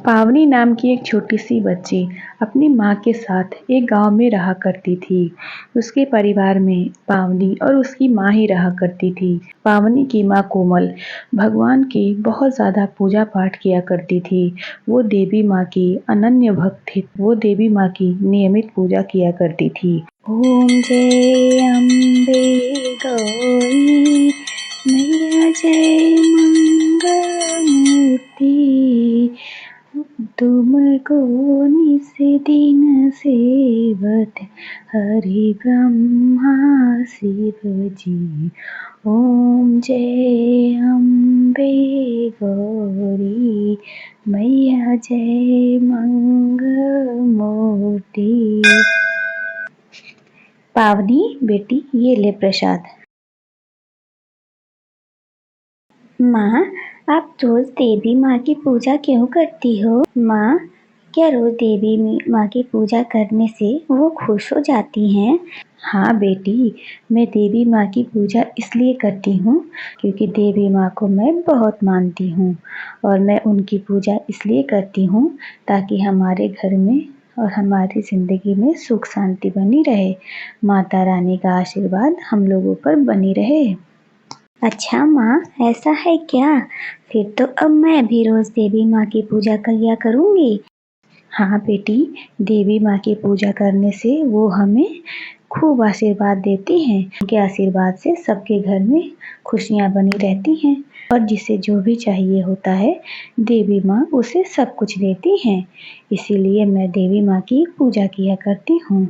पावनी नाम की एक छोटी-सी बच्ची अपनी माँ के साथ एक गाँव में रहा करती थी। उसके परिवार में पावनी और उसकी माँ ही रहा करती थी। पावनी की माँ कोमल भगवान की बहुत ज़्यादा पूजा-पाठ किया करती थी। वो देवी माँ की अनन्य भक्त थी। वो देवी माँ की नियमित पूजा किया करती थी। ओम जय अम्बे गौरी मैया जय मंगलमूर्ति तुमको निस दिन सेवत हरि ब्रह्मा शिव जी। ओम जय अम्बे गौरी मैया जय मंगलमूर्ति। पावनी बेटी ये ले प्रसाद। माँ, आप रोज देवी माँ की पूजा क्यों करती हो? माँ, क्या रोज देवी माँ की पूजा करने से वो खुश हो जाती हैं? हाँ बेटी, मैं देवी माँ की पूजा इसलिए करती हूँ क्योंकि देवी माँ को मैं बहुत मानती हूँ और मैं उनकी पूजा इसलिए करती हूँ ताकि हमारे घर में और हमारी ज़िंदगी में सुख शांति बनी रहे। माता रानी का आशीर्वाद हम लोगों पर बनी रहे। अच्छा माँ, ऐसा है क्या? फिर तो अब मैं भी रोज देवी माँ की पूजा किया करूँगी। हाँ बेटी, देवी माँ की पूजा करने से वो हमें खूब आशीर्वाद देती हैं। उनके आशीर्वाद से सबके घर में खुशियाँ बनी रहती हैं और जिसे जो भी चाहिए होता है देवी माँ उसे सब कुछ देती हैं। इसीलिए मैं देवी माँ की पूजा किया करती हूँ।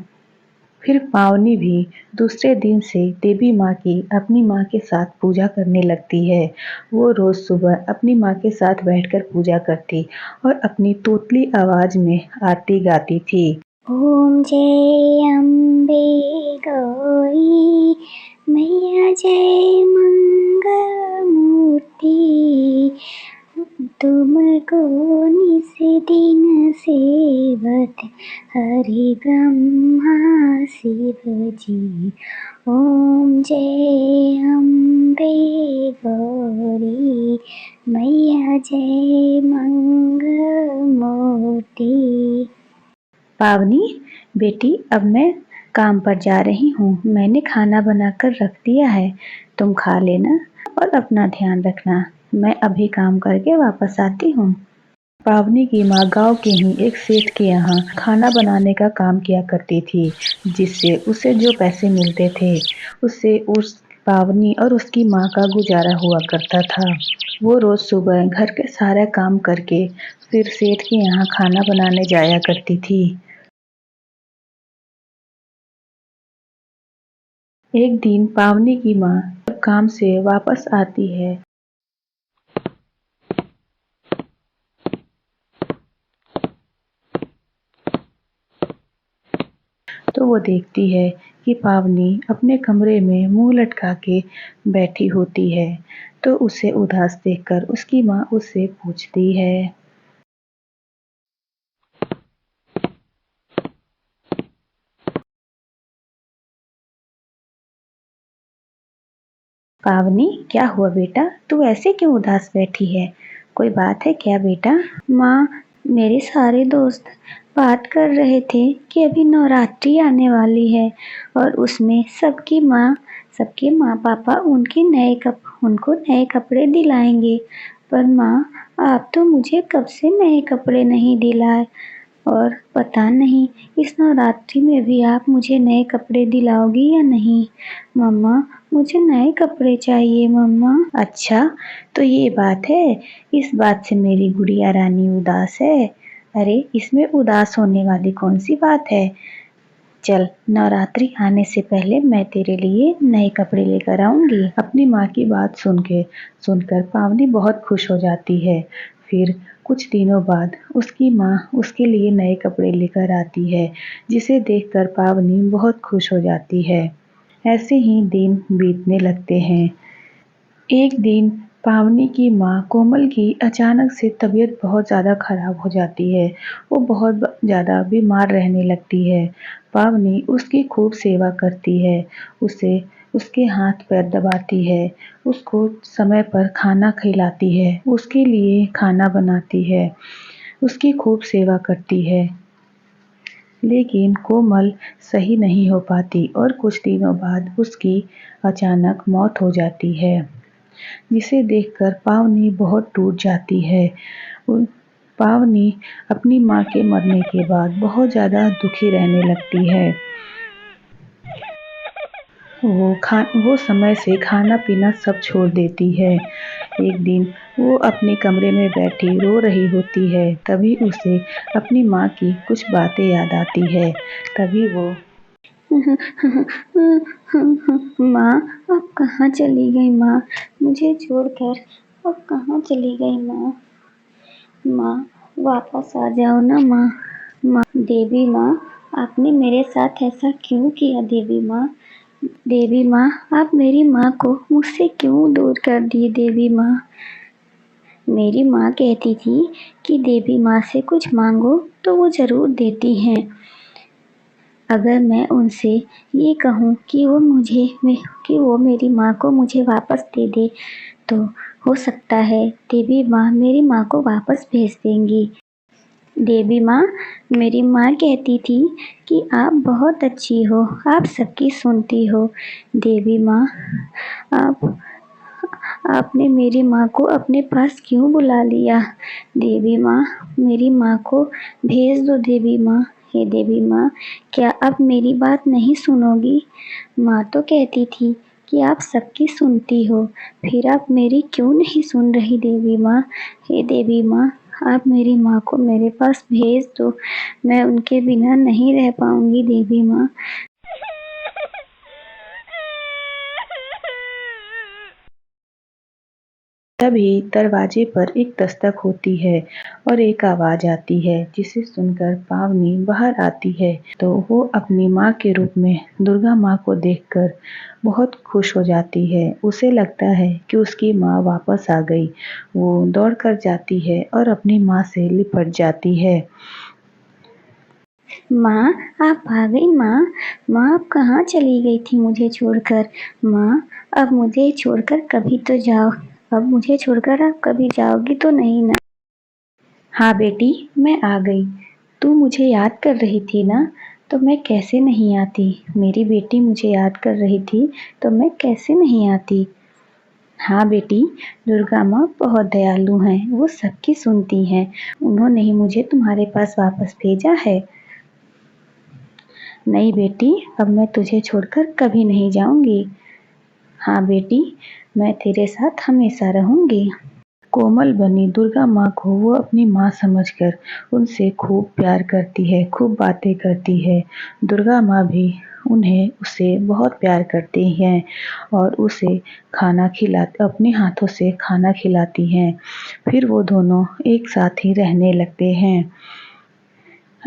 फिर पावनी भी दूसरे दिन से देवी माँ की अपनी माँ के साथ पूजा करने लगती है। वो रोज़ सुबह अपनी माँ के साथ बैठकर पूजा करती और अपनी तोतली आवाज़ में आरती गाती थी। ओम जय अम्बे गौरी मैया जय मंगलमूर्ति तुमको निस दिन सेवत हरि ब्रह्मा शिव जी। ओम जय अम्बे गौरी मैया जय मंगलमूर्ति। पावनी बेटी, अब मैं काम पर जा रही हूँ। मैंने खाना बनाकर रख दिया है, तुम खा लेना और अपना ध्यान रखना। मैं अभी काम करके वापस आती हूँ। पावनी की माँ गाँव के ही एक सेठ के यहाँ खाना बनाने का काम किया करती थी, जिससे उसे जो पैसे मिलते थे उससे उस पावनी और उसकी माँ का गुजारा हुआ करता था। वो रोज़ सुबह घर के सारा काम करके फिर सेठ के यहाँ खाना बनाने जाया करती थी। एक दिन पावनी की माँ जब काम से वापस आती है तो वो देखती है कि पावनी अपने कमरे में मुंह लटका के बैठी होती है। तो उसे उदास देखकर उसकी माँ उससे पूछती है। पावनी, क्या हुआ बेटा? तू ऐसे क्यों उदास बैठी है? कोई बात है क्या बेटा? माँ, मेरे सारे दोस्त बात कर रहे थे कि अभी नवरात्रि आने वाली है और उसमें सबके माँ पापा उनको नए कपड़े दिलाएंगे। पर माँ, आप तो मुझे कब से नए कपड़े नहीं दिलाए और पता नहीं इस नवरात्रि में भी आप मुझे नए कपड़े दिलाओगी या नहीं। मम्मा, मुझे नए कपड़े चाहिए मम्मा। अच्छा, तो ये बात है। इस बात से मेरी गुड़िया रानी उदास है। अरे, इसमें उदास होने वाली कौन सी बात है? चल, नवरात्रि आने से पहले मैं तेरे लिए नए कपड़े लेकर आऊंगी। अपनी माँ की बात सुनकर पावनी बहुत खुश हो जाती है। फिर कुछ दिनों बाद उसकी माँ उसके लिए नए कपड़े लेकर आती है, जिसे देखकर पावनी बहुत खुश हो जाती है। ऐसे ही दिन बीतने लगते हैं। एक दिन पावनी की माँ कोमल की अचानक से तबीयत बहुत ज़्यादा खराब हो जाती है। वो बहुत ज़्यादा बीमार रहने लगती है। पावनी उसकी खूब सेवा करती है, उसे उसके हाथ पैर दबाती है, उसको समय पर खाना खिलाती है, उसके लिए खाना बनाती है। उसकी खूब सेवा करती है। लेकिन कोमल सही नहीं हो पाती और कुछ दिनों बाद उसकी अचानक मौत हो जाती है, जिसे देखकर पावनी बहुत टूट जाती है। पावनी अपनी माँ के मरने के बाद बहुत ज़्यादा दुखी रहने लगती है। वो समय से खाना-पीना सब छोड़ देती है। एक दिन वो अपने कमरे में बैठी रो रही होती है, तभी उसे अपनी माँ की कुछ बातें याद आती है। तभी वो माँ, अब कहाँ चली गई माँ? मुझे छोड़कर अब कहाँ चली गई माँ? माँ, वापस आ जाओ ना माँ। माँ, देवी माँ, आपने मेरे साथ ऐसा क्यों किया देवी माँ? देवी माँ, आप मेरी माँ को मुझसे क्यों दूर कर दिए देवी माँ? मेरी माँ कहती थी कि देवी माँ से कुछ मांगो तो वो ज़रूर देती हैं। अगर मैं उनसे ये कहूँ कि वो मेरी माँ को मुझे वापस दे दे, तो हो सकता है देवी माँ मेरी माँ को वापस भेज देंगी। देवी माँ, मेरी माँ कहती थी कि आप बहुत अच्छी हो, आप सबकी सुनती हो। देवी माँ, आपने मेरी माँ को अपने पास क्यों बुला लिया? देवी माँ, मेरी माँ को भेज दो देवी माँ। हे देवी माँ, क्या आप मेरी बात नहीं सुनोगी? माँ तो कहती थी कि आप सबकी सुनती हो, फिर आप मेरी क्यों नहीं सुन रही देवी माँ? हे देवी माँ, आप मेरी माँ को मेरे पास भेज दो, मैं उनके बिना नहीं रह पाऊँगी देवी माँ। तभी दरवाजे पर एक दस्तक होती है और एक आवाज़ आती है, जिसे सुनकर पावनी बाहर आती है तो वो अपनी माँ के रूप में दुर्गा माँ को देखकर बहुत खुश हो जाती है। उसे लगता है कि उसकी माँ वापस आ गई। वो दौड़कर जाती है और अपनी माँ से लिपट जाती है। माँ, आप आ गई माँ। माँ, आप कहाँ चली गई थी मुझे छोड़कर? माँ, अब मुझे छोड़कर कभी तो जाओ। अब मुझे छोड़कर आप कभी जाओगी तो नहीं ना? हाँ बेटी, मैं आ गई। तू मुझे याद कर रही थी ना? तो मैं कैसे नहीं आती। मेरी बेटी मुझे याद कर रही थी तो मैं कैसे नहीं आती। हाँ बेटी, दुर्गा माँ बहुत दयालु हैं, वो सबकी सुनती हैं। उन्होंने ही मुझे तुम्हारे पास वापस भेजा है। नहीं बेटी, अब मैं तुझे छोड़कर कभी नहीं जाऊंगी। हाँ बेटी, मैं तेरे साथ हमेशा रहूंगी। कोमल बनी दुर्गा माँ को वो अपनी माँ समझकर उनसे खूब प्यार करती है, खूब बातें करती है। दुर्गा माँ भी उसे बहुत प्यार करती हैं और उसे अपने हाथों से खाना खिलाती हैं। फिर वो दोनों एक साथ ही रहने लगते हैं।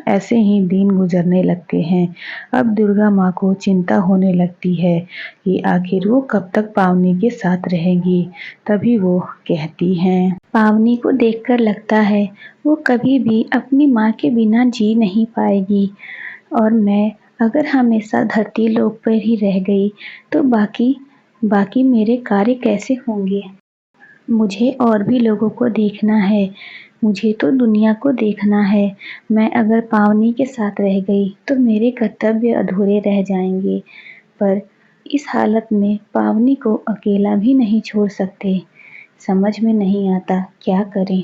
ऐसे ही दिन गुजरने लगते हैं। अब दुर्गा माँ को चिंता होने लगती है कि आखिर वो कब तक पावनी के साथ रहेंगी। तभी वो कहती हैं, पावनी को देखकर लगता है वो कभी भी अपनी माँ के बिना जी नहीं पाएगी, और मैं अगर हमेशा धरती लोक पर ही रह गई तो बाकी मेरे कार्य कैसे होंगे? मुझे और भी लोगों को देखना है, मुझे तो दुनिया को देखना है। मैं अगर पावनी के साथ रह गई तो मेरे कर्तव्य अधूरे रह जाएंगे। पर इस हालत में पावनी को अकेला भी नहीं छोड़ सकते। समझ में नहीं आता क्या करें।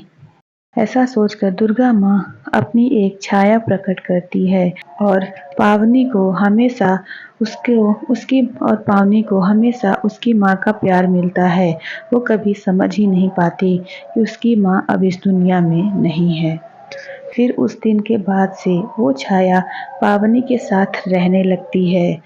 ऐसा सोचकर दुर्गा माँ अपनी एक छाया प्रकट करती है और पावनी को हमेशा उसकी माँ का प्यार मिलता है। वो कभी समझ ही नहीं पाती कि उसकी माँ अब इस दुनिया में नहीं है। फिर उस दिन के बाद से वो छाया पावनी के साथ रहने लगती है